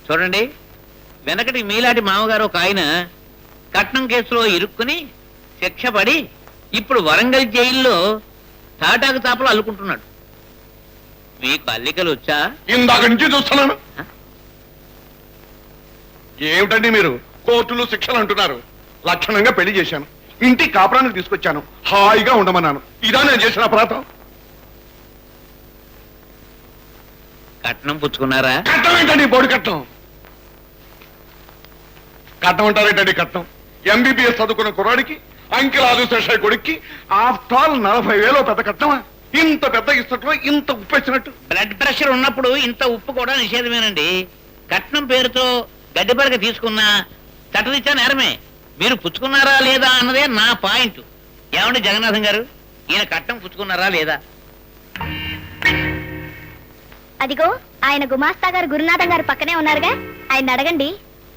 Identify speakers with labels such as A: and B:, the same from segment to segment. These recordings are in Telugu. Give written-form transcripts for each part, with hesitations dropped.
A: చూడండి, వెనకటి మీలాంటి మామగారు ఒక ఆయన కట్నం కేసులో ఇరుక్కుని శిక్ష పడి ఇప్పుడు వరంగల్ జైల్లో తాటాకు తాపలు అల్లుకుంటున్నాడు. మీకు అల్లికలు వచ్చా?
B: ఇందాక నుంచి చూస్తున్నాను. ఏమిటండి మీరు కోర్టులు శిక్షలు అంటున్నారు? లక్షణంగా పెళ్లి చేశాను, ఇంటి కాపురానికి తీసుకొచ్చాను, హాయిగా ఉండమన్నాను. ఇదా నేను చేసిన అపరాధం?
A: కట్నం పుచ్చుకున్నారా?
B: కట్నం ఏంటండి? బోడి కట్నం. కట్నం అంటారేంటండి? కట్నం ఎంబీబీఎస్ చదువుకున్న కుర్రాడికి, అంకిల్ ఆదిశేషయ్య కొడుక్కి ఆఫ్టర్ ఆల్ 40,000 పెద్ద కట్నమా? ఇంత పెద్ద ఇస్తట్లో ఇంత ఉప్పేసినట్టు.
A: బ్లడ్ ప్రెషర్ ఉన్నప్పుడు ఇంత ఉప్పు కూడా నిషేధమేనండి. కట్నం పేరుతో గడ్డిపరక తీసుకున్నా చట్టరీత్యా నేరమే. మీరు పుచ్చుకున్నారా లేదా అన్నదే నా పాయింట్. ఏమండి జగన్నాథం గారు, ఈయన కట్నం పుచ్చుకున్నారా లేదా?
C: అదిగో ఆయన గుమాస్తా గారు గురునాథం గారు పక్కనే ఉన్నారుగా, ఆయన అడగండి.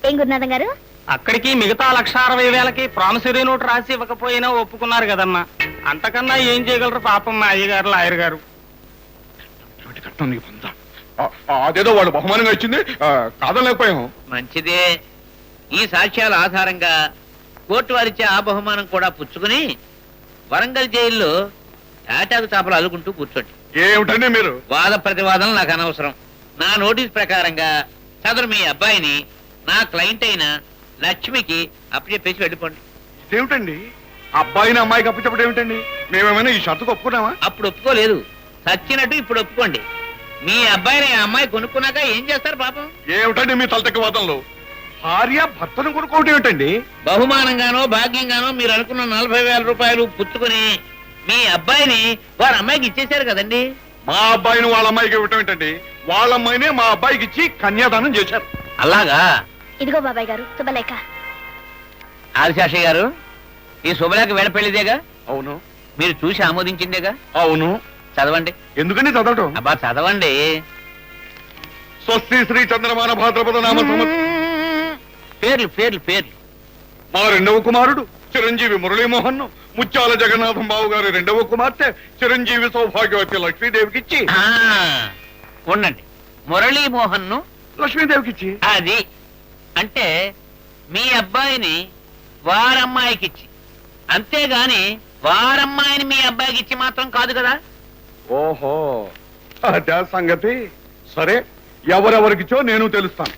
C: ఏం గురునాథం గారు?
D: అక్కడికి మిగతా 1,60,000కి ప్రామిసరీ నోట్ రాసి ఇవ్వకపోయినా ఒప్పుకున్నారు కదమ్మా. అంతకన్నా ఏం చేయగలరు పాపం మా అయ్యగారు లాయర్ గారు.
B: కట్నం నీకు పొందా? అదేదో వాడు బహుమానంగా ఇచ్చింది, కాదలేకపోయాం.
A: మంచిదే. ఈ సాక్ష్యాల ఆధారంగా కోర్టు వారిచ్చే ఆ బహుమానం కూడా పుచ్చుకుని వరంగల్ జైల్లో తాటాకు తాపలు అల్లుకుంటూ కూర్చోండి.
B: ఏమిటండి మీరు?
A: వాద ప్రతివాదనలు నాకు అనవసరం. నా నోటీస్ ప్రకారంగా సదరు మీ అబ్బాయిని నా క్లయింట్ అయిన లక్ష్మికి అప్పచెప్పేసి వెళ్ళిపోండి.
B: ఏమిటండి అబ్బాయిని అమ్మాయికి అప్పచెప్పడం ఏమిటండి? మేమేమైనా ఈ షరతుకు ఒప్పుకున్నామా?
A: అప్పుడు ఒప్పుకోలేదు, చచ్చినట్టు ఇప్పుడు ఒప్పుకోండి. మీ అబ్బాయిని ఆ అమ్మాయి కొనుక్కున్నాక ఏం చేస్తారు పాపం?
B: ఏమిటండి మీ తలతెక్క వాదనలు? భార్య భర్తను కొనుక్కోవటం ఏమిటండి?
A: బహుమానంగానో భాగ్యంగానో మీరు అనుకున్న 40,000 రూపాయలు పుచ్చుకుని మీ అబ్బాయిని వారి అమ్మాయికి ఇచ్చేశారు కదండి.
B: మా అబ్బాయిని వాళ్ళ అమ్మాయికి ఇవ్వటం ఏంటండి? వాళ్ళ అమ్మాయినే మా అబ్బాయికి ఇచ్చి కన్యాదానం చేశారు.
A: అలాగా?
C: ఇదిగో బాబాయ్ గారు శుభలేఖ.
A: ఆదిశాషయ్య గారు, ఈ శుభలేఖ వేడపెళ్లిదేగా?
B: అవును.
A: మీరు చూసి ఆమోదించిందేగా?
B: అవును.
A: చదవండి.
B: ఎందుకని చదవటం?
A: అబ్బా చదవండి.
B: స్వస్తి శ్రీ చంద్రమాన భాద్రపద నామ
A: పేర్లు పేర్లు పేర్లు.
B: మా రెండవ కుమారుడు చిరంజీవి మురళీమోహన్, ముత్యాల జగన్నాథం బాబు గారి రెండవ కుమార్తె చిరంజీవి సౌభాగ్యవతి లక్ష్మీదేవికి ఇచ్చి.
A: ఉండండి. మురళీమోహన్ ను
B: లక్ష్మీదేవికి ఇచ్చి.
A: అది అంటే మీ అబ్బాయిని వారమ్మాయికి ఇచ్చి, అంతేగాని వారమ్మాయిని మీ అబ్బాయికి ఇచ్చి మాత్రం కాదు కదా.
B: ఓహో అదే సంగతి. సరే, ఎవరెవరికిచ్చో నేను తెలుస్తాను.